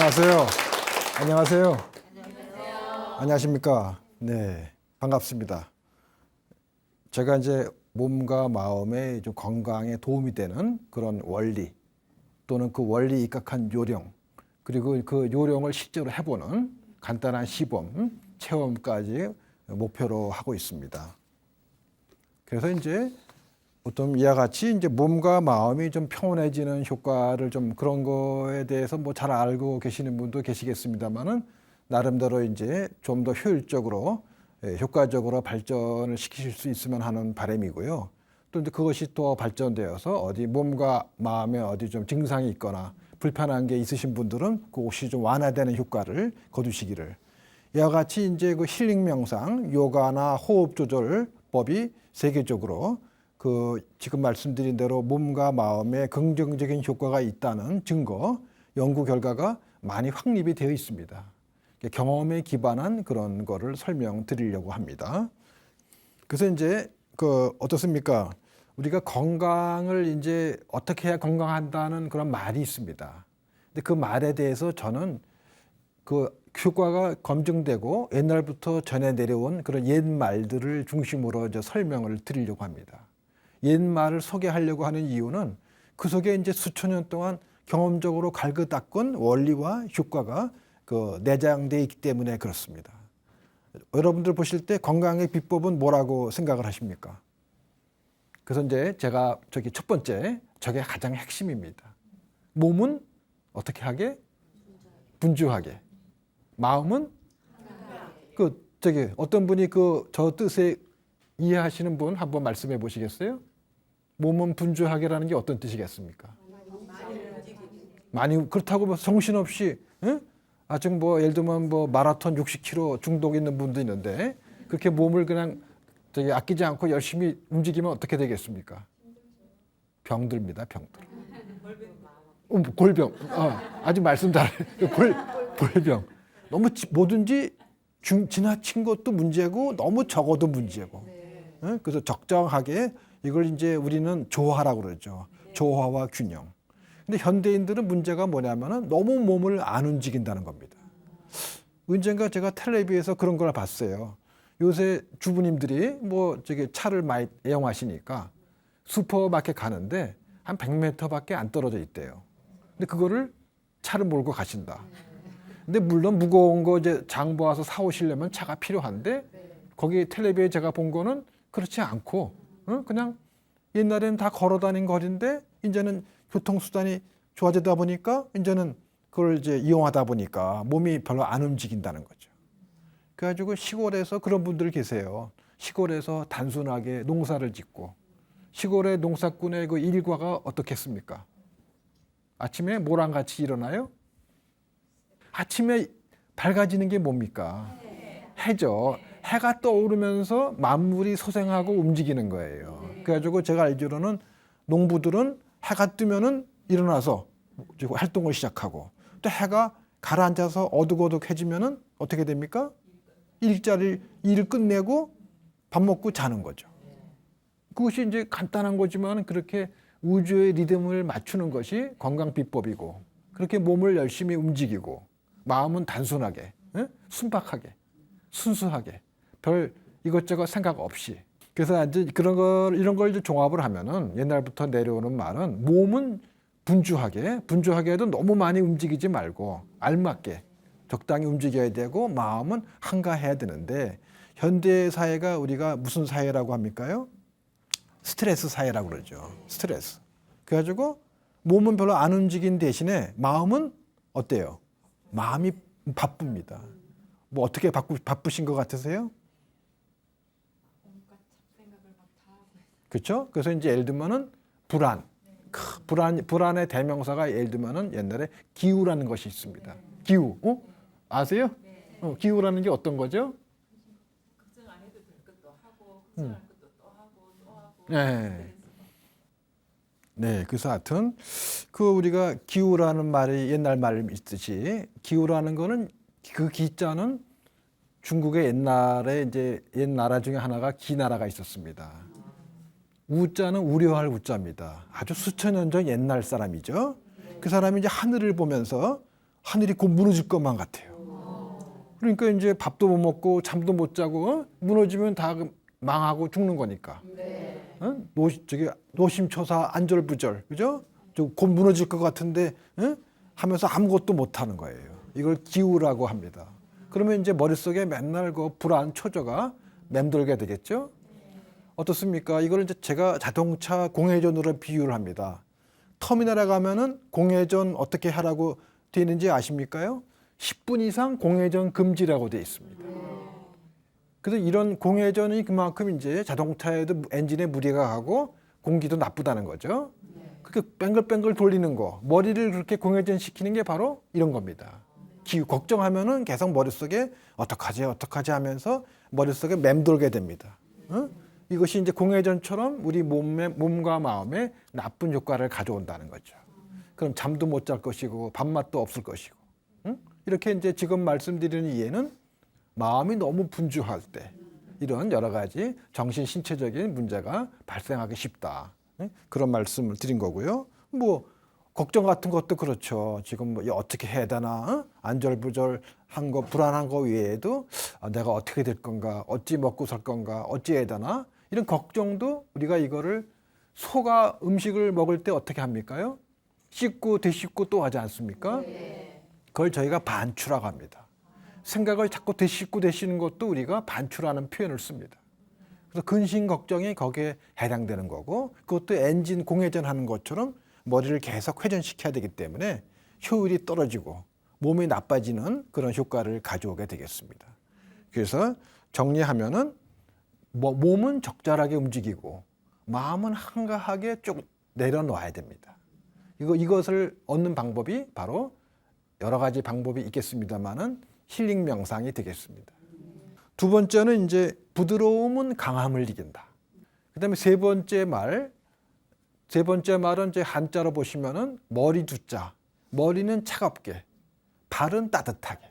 안녕하세요. 안녕하세요. 안녕하십니까. 네, 반갑습니다. 제가 이제 몸과 마음의 좀 건강에 도움이 되는 그런 원리 또는 그 원리에 입각한 요령 그리고 그 요령을 실제로 해보는 간단한 시범, 체험까지 목표로 하고 있습니다. 그래서 이제 어떤 이와 같이 이제 몸과 마음이 좀 평온해지는 효과를 좀 그런 거에 대해서 뭐 잘 알고 계시는 분도 계시겠습니다만은 나름대로 이제 좀 더 효율적으로 효과적으로 발전을 시키실 수 있으면 하는 바람이고요. 또 이제 그것이 또 발전되어서 어디 몸과 마음에 어디 좀 증상이 있거나 불편한 게 있으신 분들은 그것이 좀 완화되는 효과를 거두시기를. 이와 같이 이제 그 힐링 명상, 요가나 호흡 조절법이 세계적으로 그 지금 말씀드린 대로 몸과 마음에 긍정적인 효과가 있다는 증거, 연구 결과가 많이 확립이 되어 있습니다. 경험에 기반한 그런 거를 설명드리려고 합니다. 그래서 이제 그 어떻습니까? 우리가 건강을 이제 어떻게 해야 건강한다는 그런 말이 있습니다. 근데 그 말에 대해서 저는 그 효과가 검증되고 옛날부터 전해 내려온 그런 옛 말들을 중심으로 이제 설명을 드리려고 합니다. 옛 말을 소개하려고 하는 이유는 그 속에 이제 수천 년 동안 경험적으로 갈고 닦은 원리와 효과가 그 내장되어 있기 때문에 그렇습니다. 여러분들 보실 때 건강의 비법은 뭐라고 생각을 하십니까? 그래서 이제 제가 저기 첫 번째, 저게 가장 핵심입니다. 몸은 어떻게 하게? 분주하게. 마음은 그 저기 어떤 분이 그 저 뜻에 이해하시는 분 한번 말씀해 보시겠어요? 몸은 분주하게라는 게 어떤 뜻이겠습니까? 많이 그렇다고 뭐 정신없이 아직 뭐 예를 들면 뭐 마라톤 60km 중독 있는 분도 있는데 그렇게 몸을 그냥 저기 아끼지 않고 열심히 움직이면 어떻게 되겠습니까? 병들입니다, 병들. 골병. 아주 말씀 잘해. 골병. 너무 뭐든지 지나친 것도 문제고 너무 적어도 문제고. 그래서 적정하게 이걸 이제 우리는 조화라고 그러죠. 조화와 균형. 근데 현대인들은 문제가 뭐냐면은 너무 몸을 안 움직인다는 겁니다. 언젠가 제가 텔레비에서 그런 걸 봤어요. 요새 주부님들이 뭐 저기 차를 많이 애용하시니까 슈퍼마켓 가는데 한 100m밖에 안 떨어져 있대요. 근데 그거를 차를 몰고 가신다. 근데 물론 무거운 거 이제 장 보아서 사오시려면 차가 필요한데 거기 텔레비에 제가 본 거는 그렇지 않고 그냥 옛날에는 다 걸어 다닌 거리인데 이제는 교통수단이 좋아지다 보니까 이제는 그걸 이제 이용하다 보니까 몸이 별로 안 움직인다는 거죠. 그래가지고 시골에서 그런 분들 계세요. 시골에서 단순하게 농사를 짓고 시골의 농사꾼의 그 일과가 어떻겠습니까? 아침에 모란같이 일어나요? 아침에 밝아지는 게 뭡니까? 해죠. 해가 떠오르면서 만물이 소생하고 움직이는 거예요. 그래가지고 제가 알기로는 농부들은 해가 뜨면은 일어나서 활동을 시작하고 또 해가 가라앉아서 어둑어둑해지면은 어떻게 됩니까? 일을 끝내고 밥 먹고 자는 거죠. 그것이 이제 간단한 거지만 그렇게 우주의 리듬을 맞추는 것이 건강 비법이고 그렇게 몸을 열심히 움직이고 마음은 단순하게, 순박하게, 순수하게 별 이것저것 생각 없이 그래서 이제 이런 걸 이제 종합을 하면은 옛날부터 내려오는 말은 몸은 분주하게 해도 너무 많이 움직이지 말고 알맞게 적당히 움직여야 되고 마음은 한가해야 되는데 현대 사회가 우리가 무슨 사회라고 합니까요? 스트레스 사회라고 그러죠. 스트레스. 그래가지고 몸은 별로 안 움직인 대신에 마음은 어때요? 마음이 바쁩니다. 뭐 어떻게 바쁘신 것 같으세요? 그렇죠? 그래서 이제 예를 들면은 불안의 대명사가 예를 들면은 옛날에 기우라는 것이 있습니다. 기우, 아세요? 기우라는 게 어떤 거죠? 걱정 안 해도 될 것도 하고 걱정할 것도 또 하고 또 하고. 네. 네, 그래서 하여튼 그 우리가 기우라는 말이 옛날 말이 있듯이 기우라는 거는 그 기자는 중국의 옛날에 이제 옛 나라 중에 하나가 기나라가 있었습니다. 우자는 우려할 우자입니다. 아주 수천 년 전 옛날 사람이죠. 그 사람이 이제 하늘을 보면서 하늘이 곧 무너질 것만 같아요. 그러니까 이제 밥도 못 먹고 잠도 못 자고 무너지면 다 망하고 죽는 거니까. 노심초사 안절부절, 그죠? 곧 무너질 것 같은데 하면서 아무것도 못 하는 거예요. 이걸 기우라고 합니다. 그러면 이제 머릿속에 맨날 그 불안 초조가 맴돌게 되겠죠? 어떻습니까? 이걸 이제 제가 자동차 공회전으로 비유를 합니다. 터미널에 가면은 공회전 어떻게 하라고 되어 있는지 아십니까요? 10분 이상 공회전 금지라고 되어 있습니다. 그래서 이런 공회전이 그만큼 이제 자동차에도 엔진에 무리가 가고 공기도 나쁘다는 거죠. 그렇게 뱅글뱅글 돌리는 거, 머리를 그렇게 공회전 시키는 게 바로 이런 겁니다. 기후 걱정하면은 계속 머릿속에 어떡하지 하면서 머릿속에 맴돌게 됩니다. 이것이 이제 공회전처럼 우리 몸과 마음에 나쁜 효과를 가져온다는 거죠. 그럼 잠도 못 잘 것이고 밥맛도 없을 것이고. 이렇게 이제 지금 말씀드리는 이해는 마음이 너무 분주할 때 이런 여러 가지 정신 신체적인 문제가 발생하기 쉽다. 그런 말씀을 드린 거고요. 뭐 걱정 같은 것도 그렇죠. 지금 뭐 어떻게 해야 되나 안절부절한 거 불안한 거 외에도 내가 어떻게 될 건가, 어찌 먹고 살 건가, 어찌 해야 되나 이런 걱정도 우리가 이거를 소가 음식을 먹을 때 어떻게 합니까요? 씻고 되씹고 또 하지 않습니까? 그걸 저희가 반추라고 합니다. 생각을 자꾸 되씹고 되시는 것도 우리가 반추라는 표현을 씁니다. 그래서 근심 걱정이 거기에 해당되는 거고 그것도 엔진 공회전 하는 것처럼 머리를 계속 회전시켜야 되기 때문에 효율이 떨어지고 몸이 나빠지는 그런 효과를 가져오게 되겠습니다. 그래서 정리하면은 몸은 적절하게 움직이고 마음은 한가하게 쭉 내려놓아야 됩니다. 이것을 얻는 방법이 바로 여러 가지 방법이 있겠습니다만은 힐링 명상이 되겠습니다. 두 번째는 이제 부드러움은 강함을 이긴다. 그다음에 세 번째 말은 이제 한자로 보시면은 머리 두자. 머리는 차갑게, 발은 따뜻하게.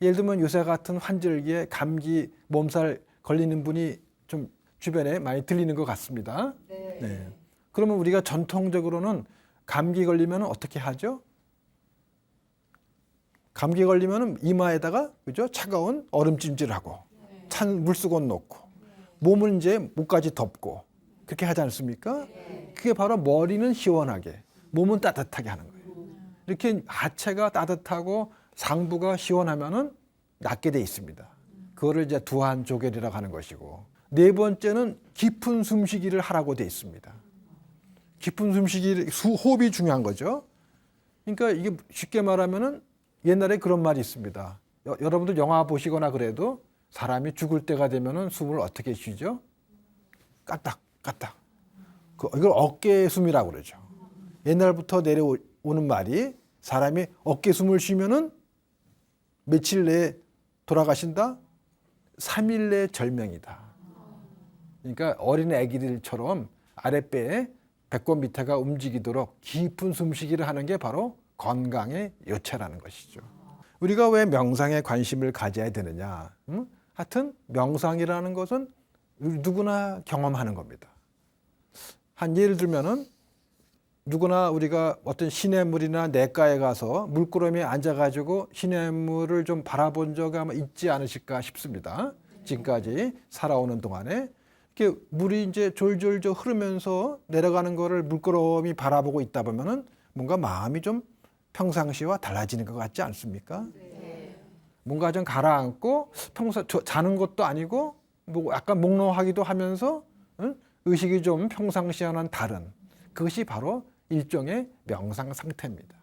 예를 들면 요새 같은 환절기에 감기 몸살 걸리는 분이 좀 주변에 많이 들리는 것 같습니다. 네. 그러면 우리가 전통적으로는 감기 걸리면 어떻게 하죠? 감기 걸리면 이마에다가 그죠? 차가운 얼음찜질하고 찬 물수건 놓고 몸을 이제 목까지 덮고 그렇게 하지 않습니까? 그게 바로 머리는 시원하게, 몸은 따뜻하게 하는 거예요. 이렇게 하체가 따뜻하고 상부가 시원하면은 낫게 돼 있습니다. 그거를 이제 두한조결이라고 하는 것이고 네 번째는 깊은 숨쉬기를 하라고 돼 있습니다. 깊은 숨쉬기, 호흡이 중요한 거죠. 그러니까 이게 쉽게 말하면은 옛날에 그런 말이 있습니다. 여러분들 영화 보시거나 그래도 사람이 죽을 때가 되면은 숨을 어떻게 쉬죠? 까딱까딱. 이걸 어깨 숨이라고 그러죠. 옛날부터 내려오는 말이 사람이 어깨 숨을 쉬면은 며칠 내에 돌아가신다? 3일 내에 절명이다. 그러니까 어린 애기들처럼 아랫배에 배꼽 밑에가 움직이도록 깊은 숨쉬기를 하는 게 바로 건강의 요체라는 것이죠. 우리가 왜 명상에 관심을 가져야 되느냐? 하여튼 명상이라는 것은 누구나 경험하는 겁니다. 한 예를 들면은 누구나 우리가 어떤 시냇물이나 냇가에 가서 물구름에 앉아가지고 시냇물을 좀 바라본 적이 아마 있지 않으실까 싶습니다. 지금까지 살아오는 동안에 이렇게 물이 이제 졸졸 흐르면서 내려가는 거를 물구름이 바라보고 있다 보면은 뭔가 마음이 좀 평상시와 달라지는 것 같지 않습니까? 네. 뭔가 좀 가라앉고 자는 것도 아니고 뭐 약간 몽롱하기도 하면서 의식이 좀 평상시와는 다른 그것이 바로 일종의 명상 상태입니다.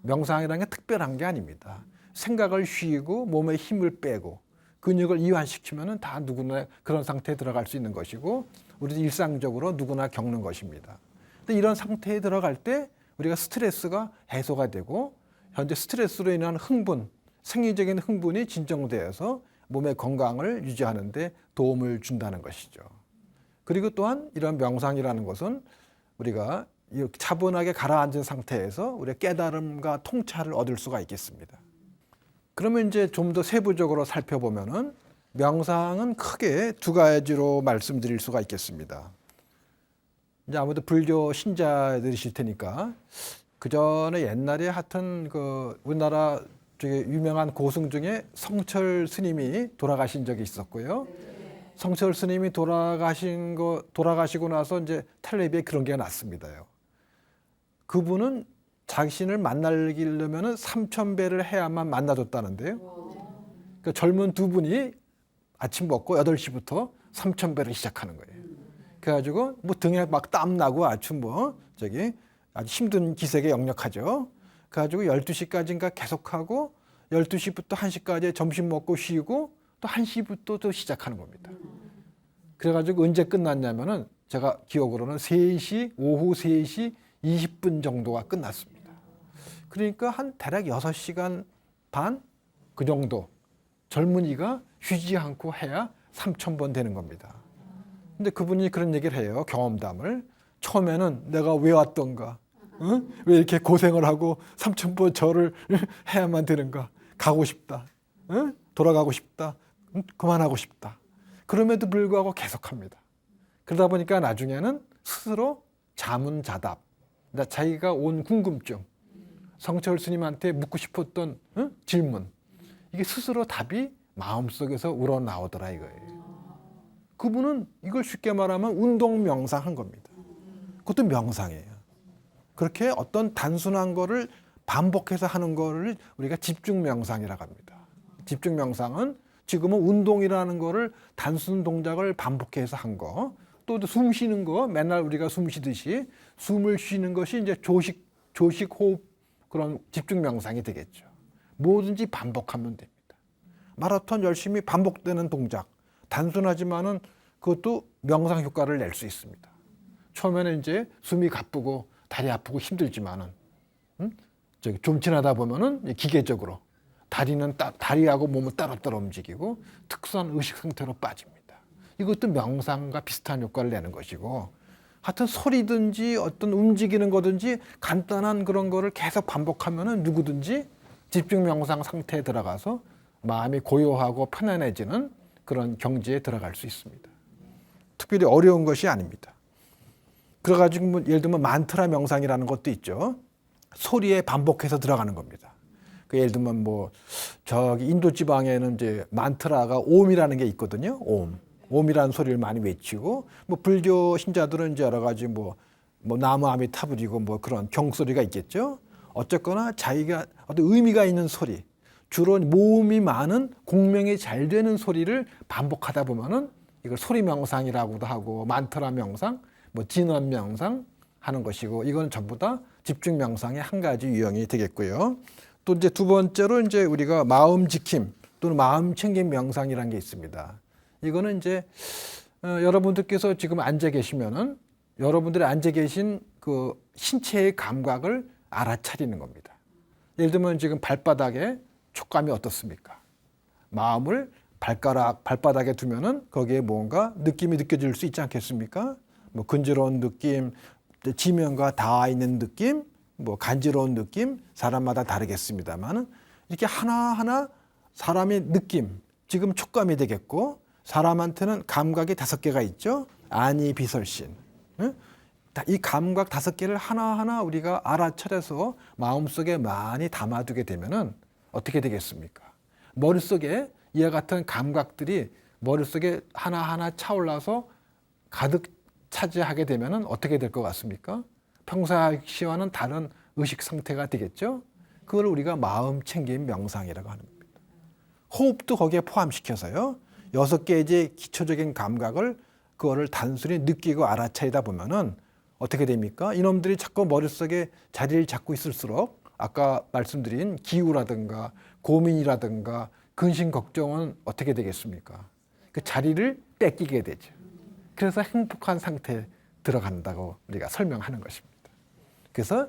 명상이라는 게 특별한 게 아닙니다. 생각을 쉬고 몸에 힘을 빼고 근육을 이완시키면은 다 누구나 그런 상태에 들어갈 수 있는 것이고 우리도 일상적으로 누구나 겪는 것입니다. 근데 이런 상태에 들어갈 때 우리가 스트레스가 해소가 되고 현재 스트레스로 인한 흥분, 생리적인 흥분이 진정되어서 몸의 건강을 유지하는 데 도움을 준다는 것이죠. 그리고 또한 이런 명상이라는 것은 우리가 이렇게 차분하게 가라앉은 상태에서 우리의 깨달음과 통찰을 얻을 수가 있겠습니다. 그러면 이제 좀 더 세부적으로 살펴보면은 명상은 크게 두 가지로 말씀드릴 수가 있겠습니다. 이제 아무래도 불교 신자들이실 테니까 그 전에 옛날에 하여튼 그 우리나라 중에 유명한 고승 중에 성철 스님이 돌아가신 적이 있었고요. 성철 스님이 돌아가시고 나서 이제 텔레비에 그런 게 났습니다요. 그분은 자신을 만나려면은 3,000배를 해야만 만나줬다는데요. 그 젊은 두 분이 아침 먹고 8시부터 3,000배를 시작하는 거예요. 그래가지고 뭐 등에 막 땀 나고 아주 아주 힘든 기색에 역력하죠. 그래가지고 12시까지인가 계속하고 12시부터 1시까지 점심 먹고 쉬고 또 1시부터 또 시작하는 겁니다. 그래가지고 언제 끝났냐면은 제가 기억으로는 오후 3시 20분 정도가 끝났습니다. 그러니까 한 대략 6시간 반 그 정도 젊은이가 쉬지 않고 해야 3,000번 되는 겁니다. 근데 그분이 그런 얘기를 해요. 경험담을. 처음에는 내가 왜 왔던가? 응? 왜 이렇게 고생을 하고 3,000번 절을 해야만 되는가? 가고 싶다. 응? 돌아가고 싶다. 응? 그만하고 싶다. 그럼에도 불구하고 계속합니다. 그러다 보니까 나중에는 스스로 자문자답, 자기가 온 궁금증, 성철 스님한테 묻고 싶었던 질문, 이게 스스로 답이 마음속에서 우러나오더라 이거예요. 그분은 이걸 쉽게 말하면 운동 명상한 겁니다. 그것도 명상이에요. 그렇게 어떤 단순한 거를 반복해서 하는 거를 우리가 집중 명상이라고 합니다. 집중 명상은 지금은 운동이라는 거를 단순 동작을 반복해서 한 거, 또 숨 쉬는 거, 맨날 우리가 숨 쉬듯이 숨을 쉬는 것이 이제 조식 호흡 그런 집중 명상이 되겠죠. 뭐든지 반복하면 됩니다. 마라톤 열심히 반복되는 동작, 단순하지만은 그것도 명상 효과를 낼 수 있습니다. 처음에는 이제 숨이 가쁘고 다리 아프고 힘들지만은 좀 지나다 보면은 기계적으로 다리하고 몸을 따로따로 움직이고 특수한 의식 상태로 빠집니다. 이것도 명상과 비슷한 효과를 내는 것이고, 하여튼 소리든지 어떤 움직이는 거든지 간단한 그런 거를 계속 반복하면은 누구든지 집중 명상 상태에 들어가서 마음이 고요하고 편안해지는 그런 경지에 들어갈 수 있습니다. 특별히 어려운 것이 아닙니다. 그래가지고 뭐 예를 들면 만트라 명상이라는 것도 있죠. 소리에 반복해서 들어가는 겁니다. 그 예를 들면 뭐 저기 인도 지방에는 이제 만트라가 옴이라는 게 있거든요. 옴이라는 소리를 많이 외치고, 뭐 불교 신자들은 이제 여러 가지 뭐 나무 아미타불이고 뭐 그런 경소리가 있겠죠. 어쨌거나 자기가 어떤 의미가 있는 소리, 주로 모음이 많은 공명이 잘 되는 소리를 반복하다 보면은 이걸 소리 명상이라고도 하고 만트라 명상, 뭐 진원 명상 하는 것이고, 이건 전부 다 집중 명상의 한 가지 유형이 되겠고요. 또 이제 두 번째로 이제 우리가 마음 지킴 또는 마음 챙김 명상이라는 게 있습니다. 이거는 이제 여러분들께서 지금 앉아 계시면은 여러분들이 앉아 계신 그 신체의 감각을 알아차리는 겁니다. 예를 들면 지금 발바닥에 촉감이 어떻습니까? 마음을 발바닥에 두면은 거기에 뭔가 느낌이 느껴질 수 있지 않겠습니까? 뭐 근지러운 느낌, 지면과 닿아 있는 느낌, 뭐 간지러운 느낌, 사람마다 다르겠습니다만은 이렇게 하나하나 사람의 느낌, 지금 촉감이 되겠고, 사람한테는 감각이 5개가 있죠. 아니, 비설신. 이 감각 5개를 하나하나 우리가 알아차려서 마음속에 많이 담아두게 되면은 어떻게 되겠습니까? 머릿속에 이와 같은 감각들이 머릿속에 하나하나 차올라서 가득 차지하게 되면은 어떻게 될 것 같습니까? 평상시와는 다른 의식 상태가 되겠죠? 그걸 우리가 마음 챙김 명상이라고 하는 겁니다. 호흡도 거기에 포함시켜서요. 6개의 이제 기초적인 감각을 그거를 단순히 느끼고 알아차리다 보면은 어떻게 됩니까? 이놈들이 자꾸 머릿속에 자리를 잡고 있을수록 아까 말씀드린 기우라든가 고민이라든가 근심 걱정은 어떻게 되겠습니까? 그 자리를 뺏기게 되죠. 그래서 행복한 상태에 들어간다고 우리가 설명하는 것입니다. 그래서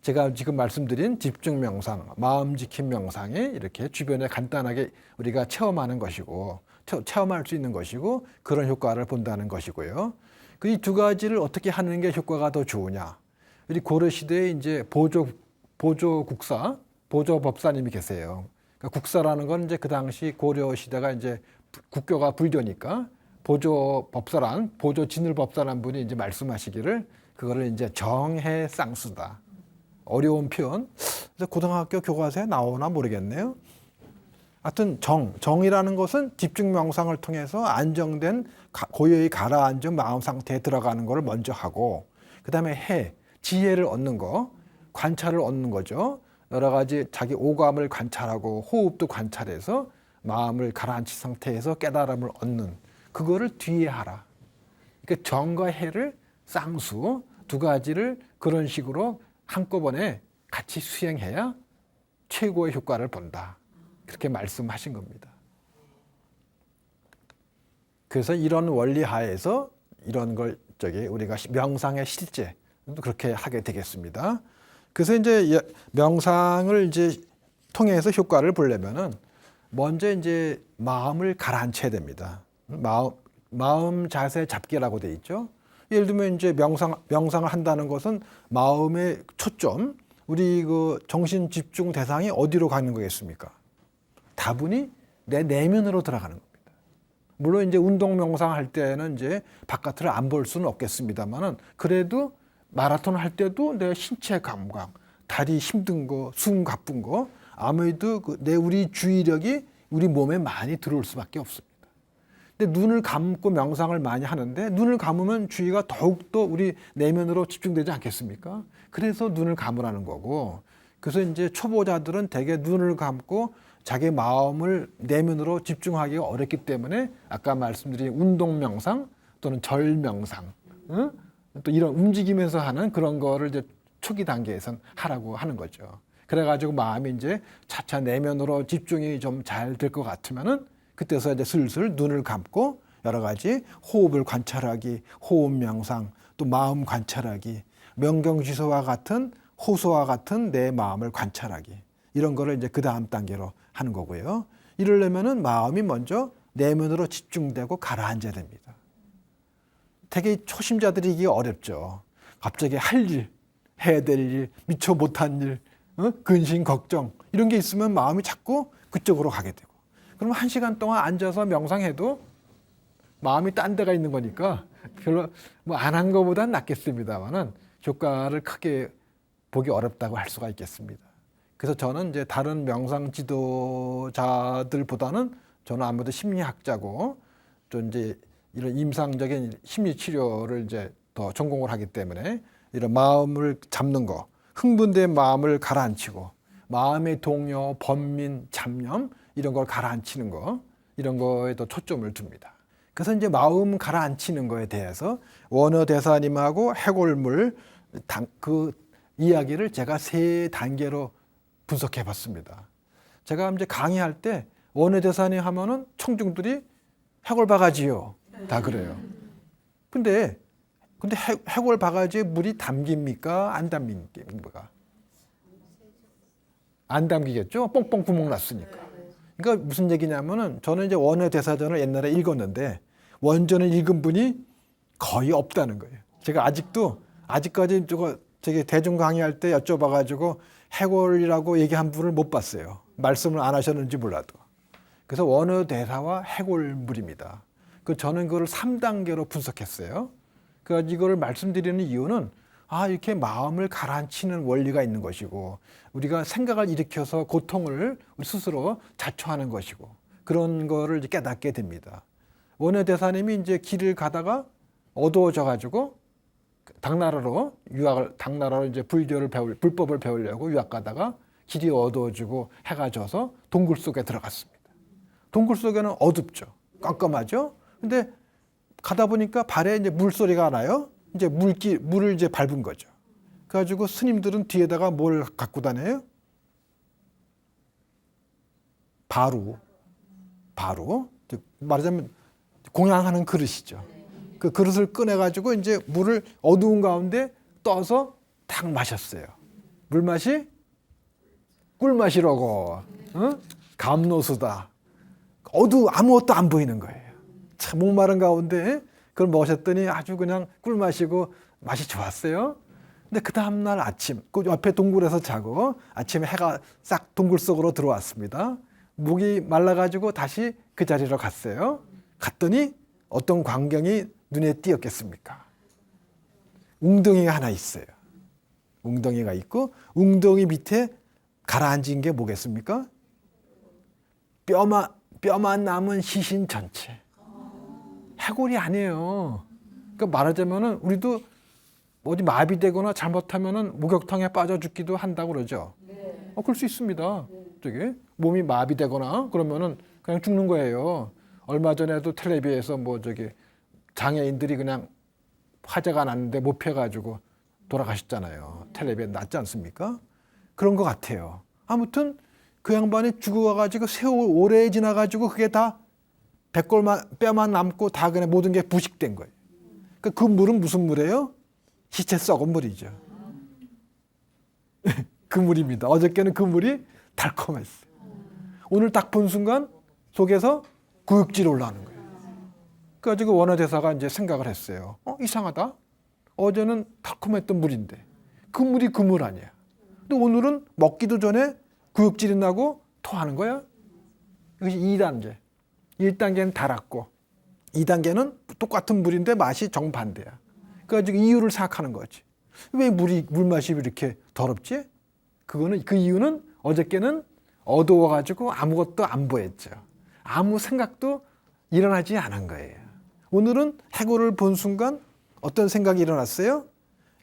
제가 지금 말씀드린 집중 명상, 마음 지킴 명상이 이렇게 주변에 간단하게 우리가 체험하는 것이고, 체험할 수 있는 것이고, 그런 효과를 본다는 것이고요. 그 이 두 가지를 어떻게 하는 게 효과가 더 좋으냐? 우리 고려 시대에 이제 보조 법사님이 계세요. 그러니까 국사라는 건 이제 그 당시 고려 시대가 이제 국교가 불교니까 보조 진을 법사란 분이 이제 말씀하시기를 그거를 이제 정해 쌍수다. 어려운 표현. 그래서 고등학교 교과서에 나오나 모르겠네요. 하여튼 정이라는 것은 집중 명상을 통해서 안정된 고요히 가라앉은 마음 상태에 들어가는 것을 먼저 하고, 그 다음에 지혜를 얻는 거, 관찰을 얻는 거죠. 여러 가지 자기 오감을 관찰하고 호흡도 관찰해서 마음을 가라앉힌 상태에서 깨달음을 얻는, 그거를 뒤에 하라. 그러니까 정과 해를 쌍수 두 가지를 그런 식으로 한꺼번에 같이 수행해야 최고의 효과를 본다. 그렇게 말씀하신 겁니다. 그래서 이런 원리 하에서 이런 걸 우리가 명상의 실제 그렇게 하게 되겠습니다. 그래서 이제 명상을 이제 통해서 효과를 보려면은 먼저 이제 마음을 가라앉혀야 됩니다. 마음 자세 잡기라고 돼 있죠. 예를 들면 이제 명상을 한다는 것은 마음의 초점, 우리 그 정신 집중 대상이 어디로 가는 거겠습니까? 다분히 내 내면으로 들어가는 겁니다. 물론 이제 운동 명상 할 때는 이제 바깥을 안 볼 수는 없겠습니다만은, 그래도 마라톤 할 때도 내 신체 감각, 다리 힘든 거, 숨 가쁜 거, 아무래도 우리 주의력이 우리 몸에 많이 들어올 수밖에 없습니다. 근데 눈을 감고 명상을 많이 하는데, 눈을 감으면 주의가 더욱더 우리 내면으로 집중되지 않겠습니까? 그래서 눈을 감으라는 거고, 그래서 이제 초보자들은 대개 눈을 감고 자기 마음을 내면으로 집중하기가 어렵기 때문에 아까 말씀드린 운동 명상 또는 절 명상, 또 이런 움직이면서 하는 그런 거를 이제 초기 단계에선 하라고 하는 거죠. 그래가지고 마음이 이제 차차 내면으로 집중이 좀 잘 될 것 같으면은 그때서 이제 슬슬 눈을 감고 여러 가지 호흡을 관찰하기, 호흡 명상, 또 마음 관찰하기, 명경지소와 같은 호소와 같은 내 마음을 관찰하기, 이런 거를 이제 그 다음 단계로 하는 거고요. 이러려면은 마음이 먼저 내면으로 집중되고 가라앉아야 됩니다. 되게 초심자들이 이게 어렵죠. 갑자기 할 일, 해야 될 일, 미처 못한 일, 근심, 걱정 이런 게 있으면 마음이 자꾸 그쪽으로 가게 되고, 그럼 1시간 동안 앉아서 명상해도 마음이 딴 데가 있는 거니까 별로 뭐 안 한 거보단 낫겠습니다만은 효과를 크게 보기 어렵다고 할 수가 있겠습니다. 그래서 저는 이제 다른 명상 지도자들보다는 저는 아무래도 심리학자고 또 이제 이런 임상적인 심리 치료를 이제 더 전공을 하기 때문에 이런 마음을 잡는 거, 흥분된 마음을 가라앉히고 마음의 동요, 번민, 잡념 이런 걸 가라앉히는 거, 이런 거에 더 초점을 둡니다. 그래서 이제 마음 가라앉히는 거에 대해서 원어 대사님하고 해골물 그 이야기를 제가 3단계로 분석해 봤습니다. 제가 이제 강의할 때 원어 대사님 하면은 청중들이 해골 바가지요, 다 그래요. 근데 해골 바가지에 물이 담깁니까? 안 담깁니까? 안 담기겠죠? 뻥뻥 구멍 났으니까. 그러니까 무슨 얘기냐면은, 저는 이제 원어 대사전을 옛날에 읽었는데 원전을 읽은 분이 거의 없다는 거예요. 제가 아직까지 저기 대중 강의할 때 여쭤봐가지고 해골이라고 얘기한 분을 못 봤어요. 말씀을 안 하셨는지 몰라도. 그래서 원어 대사와 해골물입니다. 저는 그걸 3단계로 분석했어요. 그러니까 이거를 말씀드리는 이유는 이렇게 마음을 가라앉히는 원리가 있는 것이고, 우리가 생각을 일으켜서 고통을 우리 스스로 자초하는 것이고, 그런 거를 깨닫게 됩니다. 원어 대사님이 이제 길을 가다가 어두워져 가지고 당나라로 이제 불법을 배우려고 유학 가다가 길이 어두워지고 해가 져서 동굴 속에 들어갔습니다. 동굴 속에는 어둡죠. 깜깜하죠. 근데 가다 보니까 발에 이제 물소리가 나요. 이제 물을 이제 밟은 거죠. 그래가지고 스님들은 뒤에다가 뭘 갖고 다녀요? 바루. 말하자면 공양하는 그릇이죠. 그 그릇을 꺼내가지고 이제 물을 어두운 가운데 떠서 탁 마셨어요. 물맛이 꿀맛이라고. 감노수다. 아무것도 안 보이는 거예요. 참 목마른 가운데 그걸 마셨더니 아주 그냥 꿀맛이고 맛이 좋았어요. 근데 그 다음날 아침, 그 옆에 동굴에서 자고 아침에 해가 싹 동굴 속으로 들어왔습니다. 목이 말라가지고 다시 그 자리로 갔어요. 갔더니 어떤 광경이 눈에 띄었겠습니까? 웅덩이가 하나 있어요. 웅덩이가 있고 웅덩이 밑에 가라앉은 게 뭐겠습니까? 뼈만 남은 시신 전체. 해골이 아니에요. 그러니까 말하자면은 우리도 어디 마비되거나 잘못하면은 목욕탕에 빠져 죽기도 한다고 그러죠. 그럴 수 있습니다. 저기 몸이 마비되거나 그러면은 그냥 죽는 거예요. 얼마 전에도 텔레비에서 뭐 저기 장애인들이 그냥 화재가 났는데 못 펴가지고 돌아가셨잖아요. 텔레비에 났지 않습니까? 그런 것 같아요. 아무튼 그 양반이 죽어가지고 세월 오래 지나가지고 그게 다 뼈만 남고 다 그냥 모든 게 부식된 거예요. 그 물은 무슨 물이에요? 시체 썩은 물이죠. 그 물입니다. 어저께는 그 물이 달콤했어요. 오늘 딱 본 순간 속에서 구역질이 올라오는 거예요. 그래가지고 원어대사가 이제 생각을 했어요. 이상하다. 어제는 달콤했던 물인데 그 물이 그 물 아니야. 근데 오늘은 먹기도 전에 구역질이 나고 토하는 거야. 이것이 2단계. 1단계는 달았고 2단계는 똑같은 물인데 맛이 정반대야. 그래가지고 이유를 생각하는 거지. 왜 물맛이 이렇게 더럽지? 그 이유는 어저께는 어두워가지고 아무것도 안 보였죠. 아무 생각도 일어나지 않은 거예요. 오늘은 해골을 본 순간 어떤 생각이 일어났어요?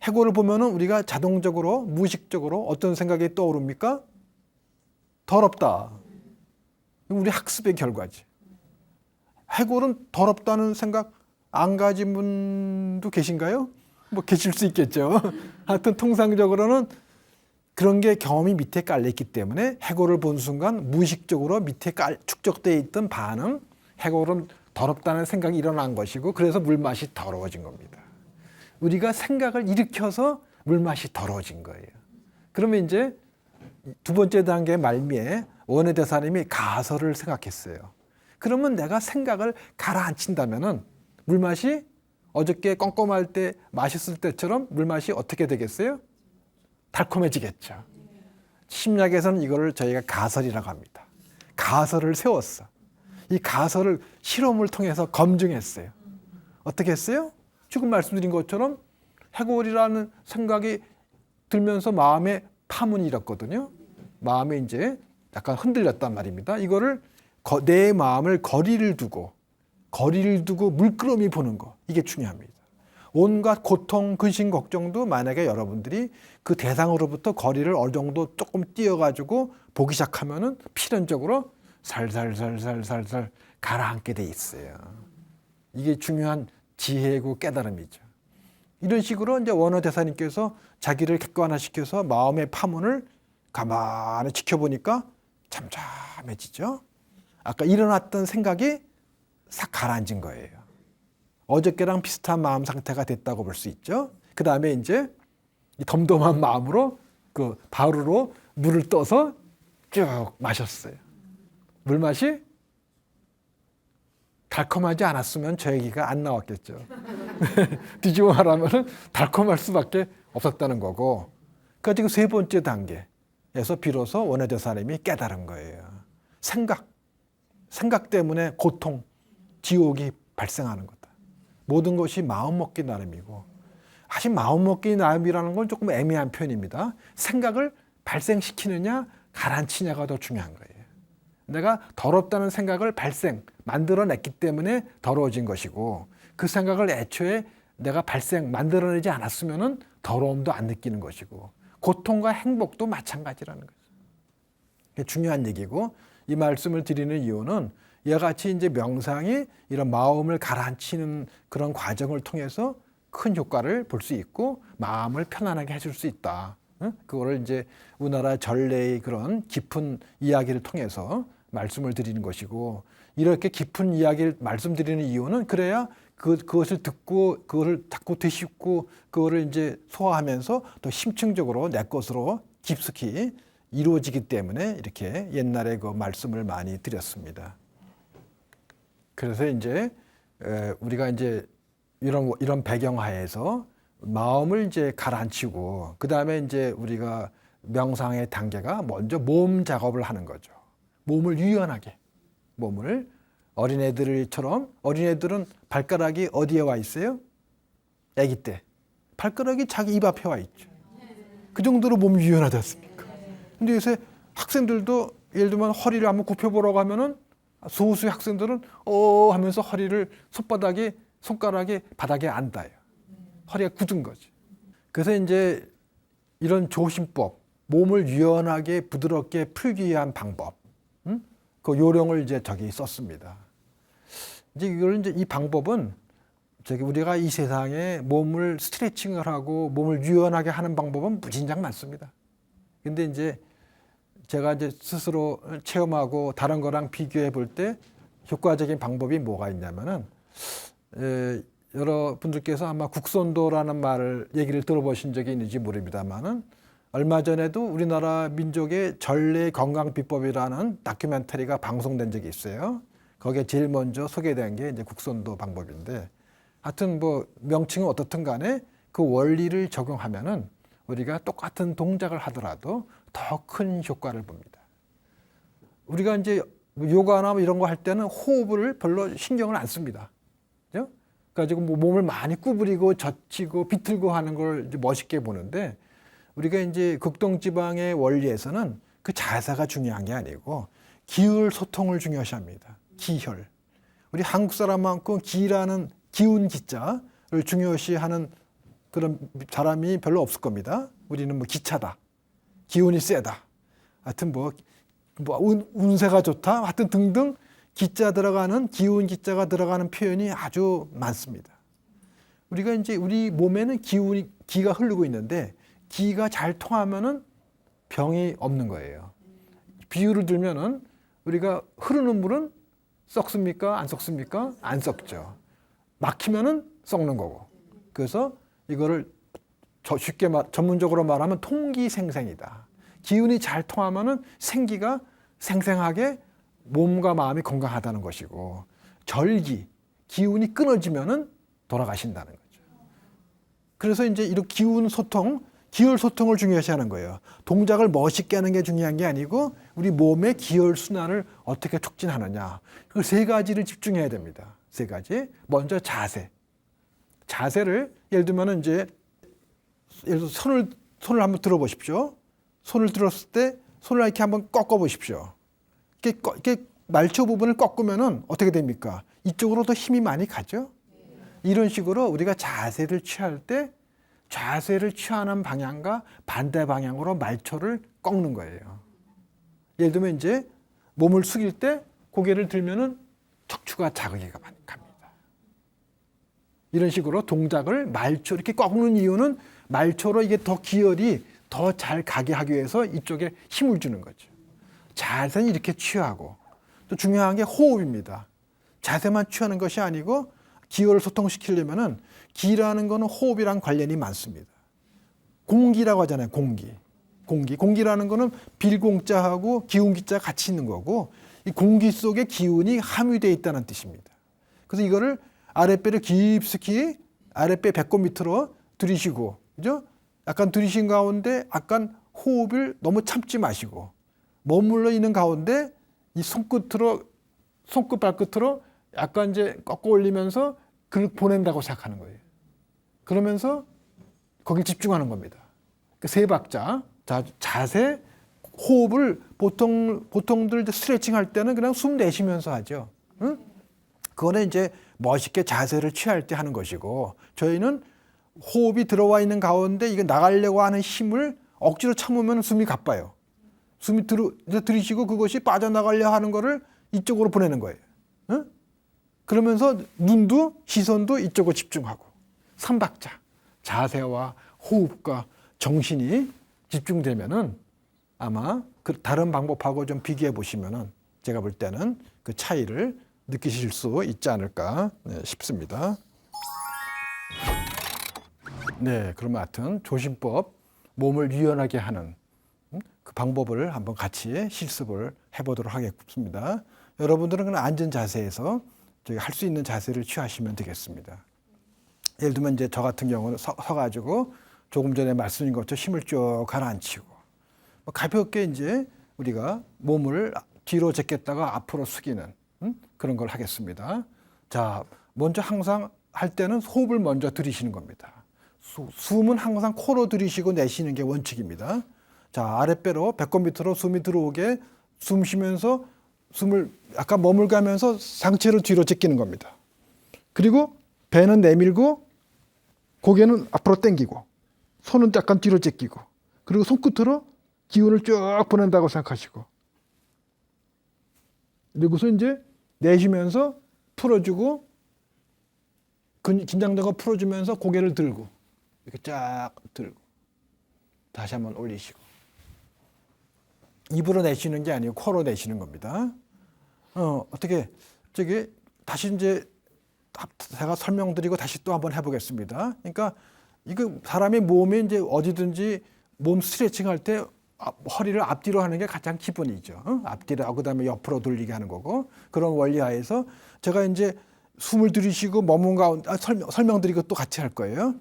해골을 보면은 우리가 자동적으로 무의식적으로 어떤 생각이 떠오릅니까? 더럽다. 우리 학습의 결과지. 해골은 더럽다는 생각 안 가진 분도 계신가요? 뭐 계실 수 있겠죠. 하여튼 통상적으로는 그런 게 경험이 밑에 깔려있기 때문에 해골을 본 순간 무의식적으로 밑에 축적되어 있던 반응, 해골은 더럽다는 생각이 일어난 것이고 그래서 물맛이 더러워진 겁니다. 우리가 생각을 일으켜서 물맛이 더러워진 거예요. 그러면 이제 두 번째 단계 말미에 원해대사님이 가설을 생각했어요. 그러면 내가 생각을 가라앉힌다면은 물맛이 어저께 껌껌할 때 맛있을 때처럼 물맛이 어떻게 되겠어요? 달콤해지겠죠. 심리학에서는 이거를 저희가 가설이라고 합니다. 가설을 세웠어. 이 가설을 실험을 통해서 검증했어요. 어떻게 했어요? 지금 말씀드린 것처럼 해골이라는 생각이 들면서 마음에 파문이 일었거든요. 마음이 이제 약간 흔들렸단 말입니다. 이거를 내 마음을 거리를 두고 물끄러미 보는 거, 이게 중요합니다. 온갖 고통, 근심, 걱정도 만약에 여러분들이 그 대상으로부터 거리를 어느 정도 조금 띄어가지고 보기 시작하면은 필연적으로 살살살살살살 가라앉게 돼 있어요. 이게 중요한 지혜고 깨달음이죠. 이런 식으로 이제 원어 대사님께서 자기를 객관화시켜서 마음의 파문을 가만히 지켜보니까 잠잠해지죠. 아까 일어났던 생각이 싹 가라앉은 거예요. 어저께랑 비슷한 마음 상태가 됐다고 볼 수 있죠. 그 다음에 이제 덤덤한 마음으로 그 바루로 물을 떠서 쭉 마셨어요. 물맛이 달콤하지 않았으면 저 얘기가 안 나왔겠죠. 뒤집어 말하면 달콤할 수밖에 없었다는 거고. 그래서 세 번째 단계에서 비로소 원해대사님이 깨달은 거예요. 생각 때문에 고통, 지옥이 발생하는 거다. 모든 것이 마음먹기 나름이고, 사실 마음먹기 나름이라는 건 조금 애매한 표현입니다. 생각을 발생시키느냐 가라앉히냐가 더 중요한 거예요. 내가 더럽다는 생각을 만들어냈기 때문에 더러워진 것이고, 그 생각을 애초에 내가 만들어내지 않았으면 더러움도 안 느끼는 것이고, 고통과 행복도 마찬가지라는 거죠. 이게 중요한 얘기고, 이 말씀을 드리는 이유는 이와 같이 이제 명상이 이런 마음을 가라앉히는 그런 과정을 통해서 큰 효과를 볼 수 있고 마음을 편안하게 해줄 수 있다. 그거를 이제 우리나라 전례의 그런 깊은 이야기를 통해서 말씀을 드리는 것이고, 이렇게 깊은 이야기를 말씀드리는 이유는 그래야 그것을 듣고 그거를 자꾸 되씹고 그거를 이제 소화하면서 더 심층적으로 내 것으로 깊숙이 이루어지기 때문에 이렇게 옛날에 그 말씀을 많이 드렸습니다. 그래서 이제 우리가 이제 이런 배경하에서 마음을 이제 가라앉히고, 그 다음에 이제 우리가 명상의 단계가 먼저 몸 작업을 하는 거죠. 몸을 유연하게, 어린애들처럼, 어린애들은 발가락이 어디에 와 있어요? 아기 때 발가락이 자기 입 앞에 와 있죠. 그 정도로 몸이 유연하지 않습니까? 근데 요새 학생들도 예를 들면 허리를 한번 굽혀보라고 하면은 소수의 학생들은 하면서 허리를 손가락이 바닥에 안 닿아요. 허리가 굳은 거지. 그래서 이제 이런 조심법, 몸을 유연하게 부드럽게 풀기 위한 방법, 그 요령을 이제 저기 썼습니다. 이제 이 방법은 우리가 이 세상에 몸을 스트레칭을 하고 몸을 유연하게 하는 방법은 무진장 많습니다. 근데 이제 제가 이제 스스로 체험하고 다른 거랑 비교해 볼 때 효과적인 방법이 뭐가 있냐면은, 여러분들께서 아마 국선도라는 얘기를 들어보신 적이 있는지 모릅니다만은, 얼마 전에도 우리나라 민족의 전래 건강 비법이라는 다큐멘터리가 방송된 적이 있어요. 거기에 제일 먼저 소개된 게 이제 국선도 방법인데, 하여튼 뭐 명칭은 어떻든 간에 그 원리를 적용하면은 우리가 똑같은 동작을 하더라도 더 큰 효과를 봅니다. 우리가 이제 요가나 뭐 이런 거 할 때는 호흡을 별로 신경을 안 씁니다. 그죠? 그래가지고 뭐 몸을 많이 구부리고 젖히고 비틀고 하는 걸 이제 멋있게 보는데, 우리가 이제 극동지방의 원리에서는 그 자세가 중요한 게 아니고 기울 소통을 중요시합니다. 기혈. 우리 한국 사람만큼 기라는 기운 기자를 중요시하는 그런 사람이 별로 없을 겁니다. 우리는 뭐 기차다, 기운이 세다, 하여튼 뭐 운세가 좋다, 하여튼 등등 기자 들어가는 기운 기자가 들어가는 표현이 아주 많습니다. 우리가 이제 우리 몸에는 기가 흐르고 있는데 기가 잘 통하면은 병이 없는 거예요. 비유를 들면은 우리가 흐르는 물은 썩습니까? 안 썩습니까? 안 썩죠. 막히면은 썩는 거고. 그래서 이거를 쉽게 전문적으로 말하면 통기생생이다. 기운이 잘 통하면은 생기가 생생하게 몸과 마음이 건강하다는 것이고, 절기, 기운이 끊어지면은 돌아가신다는 거죠. 그래서 이제 이런 기운 소통, 기혈 소통을 중요시하는 거예요. 동작을 멋있게 하는 게 중요한 게 아니고 우리 몸의 기혈 순환을 어떻게 촉진하느냐. 그 세 가지를 집중해야 됩니다. 세 가지. 먼저 자세. 자세를 예를 들면은 이제 손을 한번 들어보십시오. 손을 들었을 때 손을 이렇게 한번 꺾어 보십시오. 이렇게 말초 부분을 꺾으면은 어떻게 됩니까? 이쪽으로 더 힘이 많이 가죠. 이런 식으로 우리가 자세를 취할 때 자세를 취하는 방향과 반대 방향으로 말초를 꺾는 거예요. 예를 들면 이제 몸을 숙일 때 고개를 들면은 척추가 자극이 갑니다. 이런 식으로 동작을 말초 이렇게 꺾는 이유는 말초로 이게 더 기혈이 더 잘 가게 하기 위해서 이쪽에 힘을 주는 거죠. 자세는 이렇게 취하고, 또 중요한 게 호흡입니다. 자세만 취하는 것이 아니고 기혈을 소통시키려면은 기라는 거는 호흡이랑 관련이 많습니다. 공기라고 하잖아요. 공기라는 거는 빌공자하고 기운기자 같이 있는 거고, 이 공기 속에 기운이 함유되어 있다는 뜻입니다. 그래서 이거를 아랫배를 깊숙이 아랫배 배꼽 밑으로 들이쉬고, 그죠? 약간 들이쉰 가운데 약간 호흡을 너무 참지 마시고 머물러 있는 가운데 이 손끝 발끝으로 약간 이제 꺾어 올리면서 그걸 보낸다고 생각하는 거예요. 그러면서 거기 집중하는 겁니다. 그 세 박자. 자세, 호흡을 보통들 스트레칭 할 때는 그냥 숨 내쉬면서 하죠. 응? 그거는 이제 멋있게 자세를 취할 때 하는 것이고, 저희는 호흡이 들어와 있는 가운데 이거 나가려고 하는 힘을 억지로 참으면 숨이 가빠요. 숨이 들이쉬고 그것이 빠져나가려 하는 거를 이쪽으로 보내는 거예요. 응? 그러면서 눈도 시선도 이쪽으로 집중하고, 3박자. 자세와 호흡과 정신이 집중되면은 아마 그 다른 방법하고 좀 비교해 보시면은 제가 볼 때는 그 차이를 느끼실 수 있지 않을까 싶습니다. 네, 그러면 하여튼 조심법, 몸을 유연하게 하는 그 방법을 한번 같이 실습을 해보도록 하겠습니다. 여러분들은 그냥 앉은 자세에서 할 수 있는 자세를 취하시면 되겠습니다. 예를 들면 이제 저 같은 경우는 서가지고 조금 전에 말씀드린 것처럼 힘을 쭉 가라앉히고, 가볍게 이제 우리가 몸을 뒤로 제꼈다가 앞으로 숙이는 그런 걸 하겠습니다. 자, 먼저 항상 할 때는 호흡을 먼저 들이쉬는 겁니다. 숨은 항상 코로 들이쉬고 내쉬는 게 원칙입니다. 자, 아랫배로 배꼽 밑으로 숨이 들어오게 숨 쉬면서 숨을 약간 머물가면서 상체를 뒤로 제끼는 겁니다. 그리고 배는 내밀고 고개는 앞으로 당기고 손은 약간 뒤로 제끼고 그리고 손끝으로 기운을 쭉 보낸다고 생각하시고 그리고서 이제 내쉬면서 풀어주고 긴장되고 풀어주면서 고개를 들고 이렇게 쫙 들고 다시 한번 올리시고 입으로 내쉬는 게 아니고 코로 내쉬는 겁니다. 어떻게 저기 다시 이제 제가 설명드리고 다시 또 한번 해보겠습니다. 그러니까 이거 사람의 몸에 이제 어디든지 몸 스트레칭 할 때 허리를 앞뒤로 하는 게 가장 기본이죠. 앞뒤로 하고 그다음에 옆으로 돌리게 하는 거고 그런 원리 하에서 제가 이제 숨을 들이쉬고 머문 가운데 설명드리고 또 같이 할 거예요.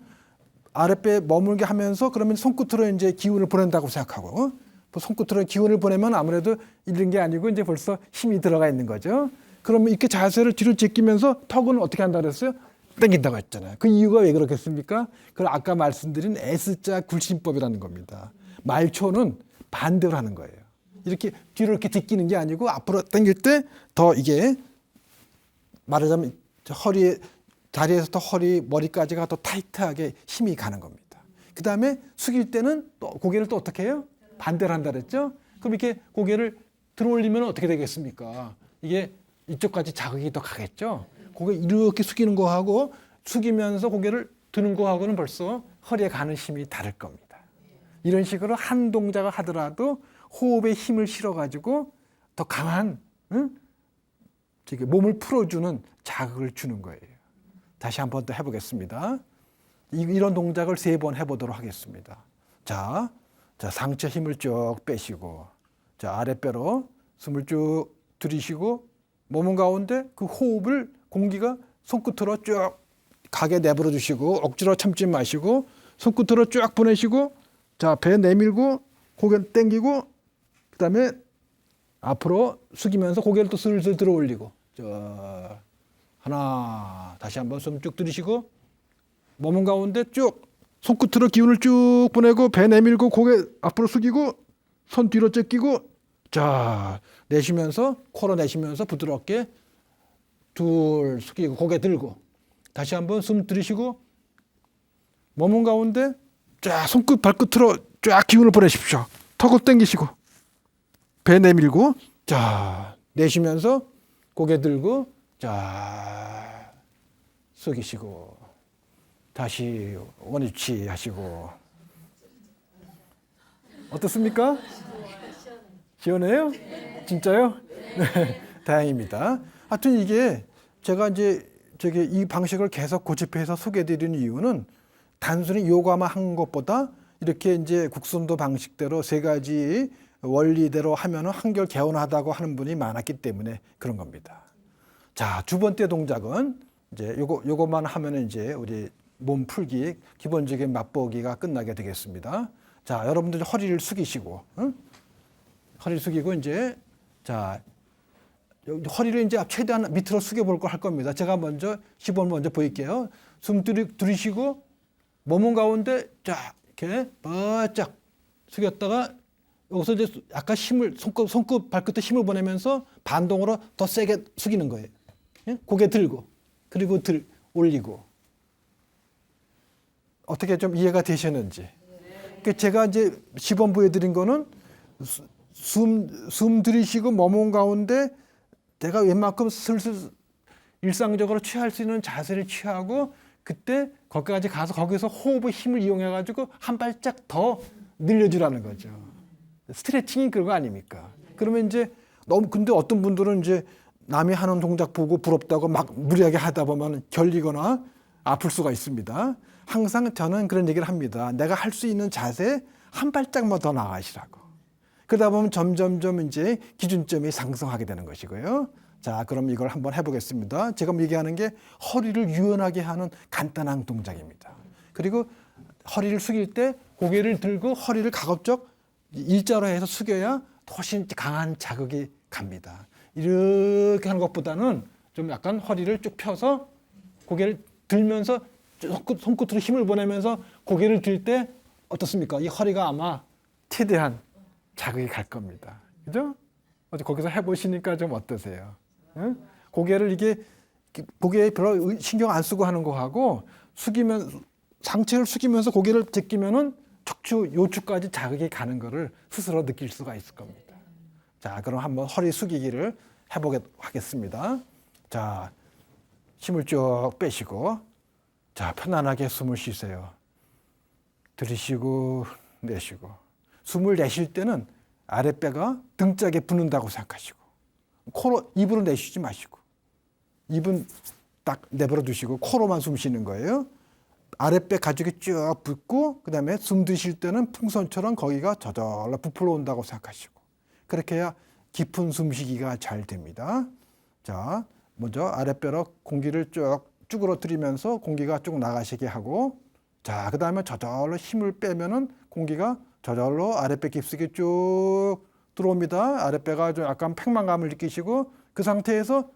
아랫배 머물게 하면서 그러면 손끝으로 이제 기운을 보낸다고 생각하고 손끝으로 기운을 보내면 아무래도 이런 게 아니고 이제 벌써 힘이 들어가 있는 거죠. 그러면 이렇게 자세를 뒤로 제끼면서 턱은 어떻게 한다 그랬어요? 당긴다고 했잖아요. 그 이유가 왜 그렇겠습니까? 그걸 아까 말씀드린 S자 굴심법이라는 겁니다. 말초는 반대로 하는 거예요. 이렇게 뒤로 이렇게 제끼는 게 아니고 앞으로 당길 때 더 이게 말하자면 허리에 다리에서부터 허리 머리까지가 더 타이트하게 힘이 가는 겁니다. 그 다음에 숙일 때는 또 고개를 또 어떻게 해요? 반대로 한다 그랬죠? 그럼 이렇게 고개를 들어올리면 어떻게 되겠습니까? 이게 이쪽까지 자극이 더 가겠죠? 고개 이렇게 숙이는 거하고 숙이면서 고개를 드는 거하고는 벌써 허리에 가는 힘이 다를 겁니다. 이런 식으로 한 동작을 하더라도 호흡에 힘을 실어가지고 더 강한 몸을 풀어주는 자극을 주는 거예요. 다시 한 번 더 해보겠습니다. 이런 동작을 3번 해보도록 하겠습니다. 자, 상체 힘을 쭉 빼시고 자, 아랫배로 숨을 쭉 들이쉬고 몸은 가운데 그 호흡을 공기가 손끝으로 쭉 가게 내버려 주시고 억지로 참지 마시고 손끝으로 쭉 보내시고 자, 배 내밀고 고개 당기고 그다음에 앞으로 숙이면서 고개를 또 슬슬 들어 올리고 자, 하나 다시 한번 숨 쭉 들이쉬고 몸은 가운데 쭉 손끝으로 기운을 쭉 보내고 배 내밀고 고개 앞으로 숙이고 손 뒤로 제끼고 자, 내쉬면서 코로 내쉬면서 부드럽게 둘 숙이고 고개 들고 다시 한번 숨 들이쉬고 몸은 가운데 쫙 손끝 발끝으로 쫙 기운을 보내십시오. 턱을 당기시고 배 내밀고 자, 내쉬면서 고개 들고 자, 숙이시고 다시 원위치 하시고 어떻습니까? 시원해요? 진짜요? 네, 다행입니다. 하여튼 이게 제가 이제 이 방식을 계속 고집해서 소개해드리는 이유는 단순히 요가만 한 것보다 이렇게 이제 국선도 방식대로 3가지 원리대로 하면은 한결 개운하다고 하는 분이 많았기 때문에 그런 겁니다. 자, 2번째 동작은 이제 요거만 하면은 이제 우리 몸 풀기 기본적인 맛보기가 끝나게 되겠습니다. 자, 여러분들 허리를 숙이시고, 허리를 숙이고 이제 자, 허리를 이제 최대한 밑으로 숙여 볼 걸 할 겁니다. 제가 먼저 시범 먼저 보일게요. 숨 들이쉬고 몸은 가운데 쫙 이렇게 바짝 숙였다가 여기서 이제 약간 힘을 손끝 발끝에 힘을 보내면서 반동으로 더 세게 숙이는 거예요. 고개 들고 그리고 올리고 어떻게 좀 이해가 되셨는지. 그러니까 제가 이제 시범 보여드린 거는 숨 들이쉬고 몸은 가운데 내가 웬만큼 슬슬 일상적으로 취할 수 있는 자세를 취하고 그때 거기까지 가서 거기서 호흡의 힘을 이용해 가지고 한 발짝 더 늘려주라는 거죠. 스트레칭이 그런 거 아닙니까? 그러면 이제 너무 근데 어떤 분들은 이제 남이 하는 동작 보고 부럽다고 막 무리하게 하다 보면 결리거나 아플 수가 있습니다. 항상 저는 그런 얘기를 합니다. 내가 할 수 있는 자세 한 발짝만 더 나가시라고. 그러다 보면 점점점 이제 기준점이 상승하게 되는 것이고요. 자, 그럼 이걸 한번 해보겠습니다. 제가 얘기하는 게 허리를 유연하게 하는 간단한 동작입니다. 그리고 허리를 숙일 때 고개를 들고 허리를 가급적 일자로 해서 숙여야 훨씬 강한 자극이 갑니다. 이렇게 하는 것보다는 좀 약간 허리를 쭉 펴서 고개를 들면서 손끝으로 힘을 보내면서 고개를 들 때 어떻습니까? 이 허리가 아마 최대한 자극이 갈 겁니다. 그죠? 어제 거기서 해보시니까 좀 어떠세요? 응? 고개를 고개에 별로 신경 안 쓰고 하는 거하고 상체를 숙이면서 고개를 제끼면은 척추, 요추까지 자극이 가는 거를 스스로 느낄 수가 있을 겁니다. 자, 그럼 한번 허리 숙이기를 하겠습니다. 자, 힘을 쭉 빼시고, 자, 편안하게 숨을 쉬세요. 들이쉬고, 내쉬고. 숨을 내쉴 때는 아랫배가 등짝에 붙는다고 생각하시고, 입으로 내쉬지 마시고, 입은 딱 내버려 두시고, 코로만 숨 쉬는 거예요. 아랫배 가죽이 쭉 붙고, 그 다음에 숨 드실 때는 풍선처럼 거기가 저절로 부풀어 온다고 생각하시고, 그렇게 해야 깊은 숨쉬기가 잘 됩니다. 자, 먼저 아랫배로 공기를 쭉 쭈그러뜨리면서 공기가 쭉 나가시게 하고, 자, 그 다음에 저절로 힘을 빼면은 공기가 저절로 아랫배 깊숙이 쭉 들어옵니다. 아랫배가 좀 약간 팽만감을 느끼시고, 그 상태에서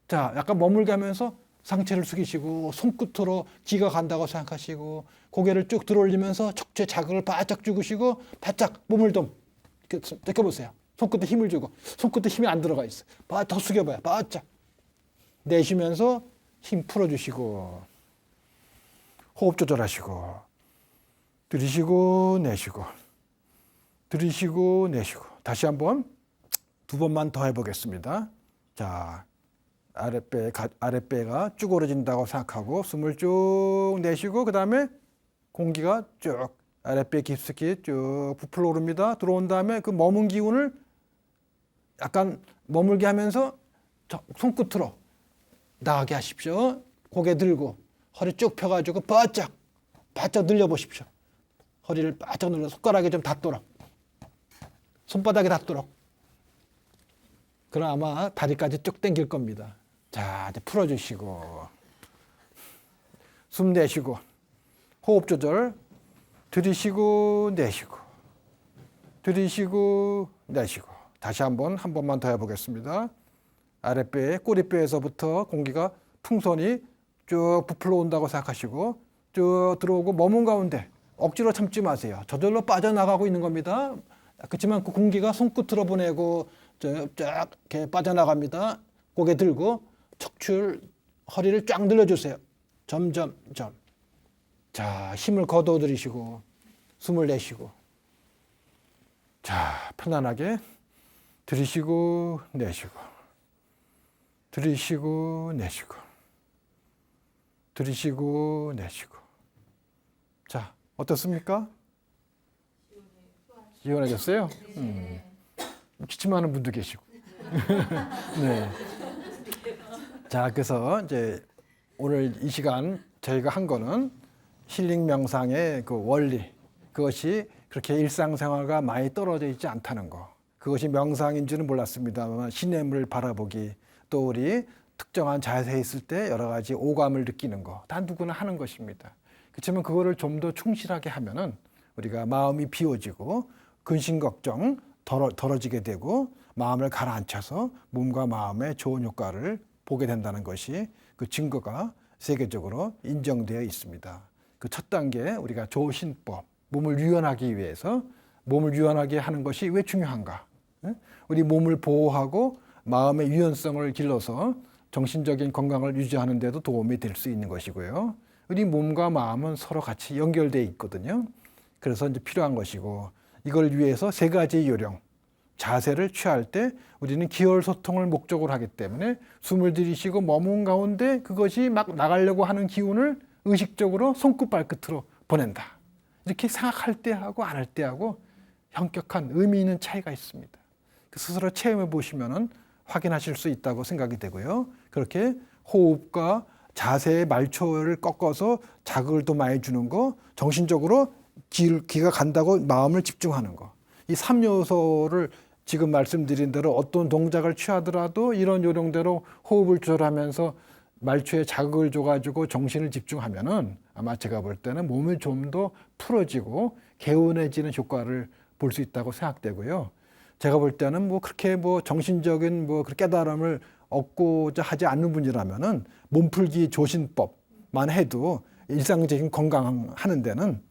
자, 약간 머물게 하면서 상체를 숙이시고, 손끝으로 기가 간다고 생각하시고, 고개를 쭉 들어올리면서 척추에 자극을 바짝 주시고, 바짝 몸을 좀 제껴보세요. 손끝에 힘을 주고, 손끝에 힘이 안 들어가 있어. 더 숙여봐요. 바짝. 내쉬면서 힘 풀어주시고, 호흡 조절하시고, 들이쉬고 내쉬고, 들이쉬고 내쉬고. 다시 한번 2번만 더 해보겠습니다. 자, 아랫배가 쭈그러진다고 생각하고 숨을 쭉 내쉬고, 그 다음에 공기가 쭉 아랫배 깊숙이 쭉 부풀어 오릅니다. 들어온 다음에 그 머문 기운을 약간 머물게 하면서 손끝으로 나가게 하십시오. 고개 들고 허리 쭉 펴가지고 바짝 늘려보십시오. 허리를 바짝 늘려 손가락에 좀 닿도록, 손바닥에 닿도록. 그럼 아마 다리까지 쭉 당길 겁니다. 자, 이제 풀어주시고, 숨 내쉬고, 호흡 조절, 들이쉬고 내쉬고, 들이쉬고 내쉬고. 다시 한 번만 더 해보겠습니다. 아랫배, 꼬리뼈에서부터 공기가 풍선이 쭉 부풀어 온다고 생각하시고, 쭉 들어오고 머문 가운데 억지로 참지 마세요. 저절로 빠져나가고 있는 겁니다. 그렇지만 그 공기가 손끝으로 보내고 쫙 이렇게 빠져나갑니다. 고개 들고 허리를 쫙 늘려주세요. 점점. 자, 힘을 거둬 들이쉬고, 숨을 내쉬고. 자, 편안하게 들이쉬고 내쉬고, 들이쉬고 내쉬고, 들이쉬고 내쉬고. 자, 어떻습니까? 시원해졌어요? 기침하는 분도 계시고. 네. 자, 그래서 이제 오늘 이 시간 저희가 한 거는 힐링 명상의 그 원리, 그것이 그렇게 일상생활과 많이 떨어져 있지 않다는 거. 그것이 명상인 줄은 몰랐습니다만 시냇물을 바라보기, 또 우리 특정한 자세에 있을 때 여러 가지 오감을 느끼는 거, 다 누구나 하는 것입니다. 그렇지만 그거를 좀 더 충실하게 하면은 우리가 마음이 비워지고 근심 걱정 덜어지게 되고 마음을 가라앉혀서 몸과 마음에 좋은 효과를 보게 된다는 것이 그 증거가 세계적으로 인정되어 있습니다. 그 첫 단계 우리가 조신법, 몸을 유연하기 위해서 몸을 유연하게 하는 것이 왜 중요한가? 우리 몸을 보호하고 마음의 유연성을 길러서 정신적인 건강을 유지하는 데도 도움이 될 수 있는 것이고요. 우리 몸과 마음은 서로 같이 연결되어 있거든요. 그래서 이제 필요한 것이고, 이걸 위해서 3가지 요령, 자세를 취할 때 우리는 기혈소통을 목적으로 하기 때문에 숨을 들이쉬고 머문 가운데 그것이 막 나가려고 하는 기운을 의식적으로 손끝 발끝으로 보낸다. 이렇게 생각할 때하고 안 할 때하고 현격한 의미 있는 차이가 있습니다. 스스로 체험해 보시면은 확인하실 수 있다고 생각이 되고요. 그렇게 호흡과 자세의 말초를 꺾어서 자극을 더 많이 주는 거, 정신적으로 기가 간다고 마음을 집중하는 거. 이 3요소를 지금 말씀드린 대로 어떤 동작을 취하더라도 이런 요령대로 호흡을 조절하면서 말초에 자극을 줘가지고 정신을 집중하면은 아마 제가 볼 때는 몸이 좀 더 풀어지고 개운해지는 효과를 볼 수 있다고 생각되고요. 제가 볼 때는 그렇게 정신적인 깨달음을 얻고자 하지 않는 분이라면은 몸풀기 조신법만 해도 일상적인 건강하는 데는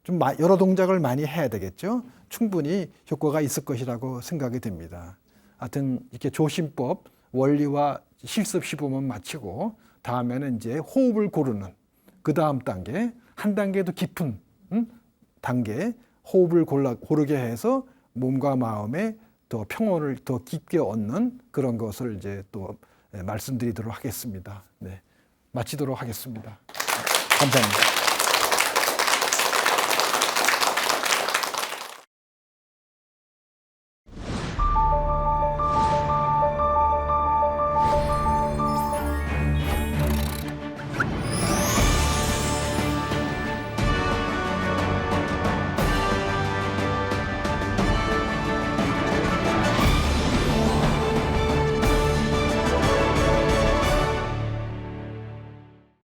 좀 여러 동작을 많이 해야 되겠죠. 충분히 효과가 있을 것이라고 생각이 됩니다. 하여튼 이렇게 조심법 원리와 실습 시범은 마치고 다음에는 이제 호흡을 고르는 그 다음 단계, 한 단계 더 깊은 단계 호흡을 고르게 해서 몸과 마음에 더 평온을 더 깊게 얻는 그런 것을 이제 또 말씀드리도록 하겠습니다. 네, 마치도록 하겠습니다. 감사합니다.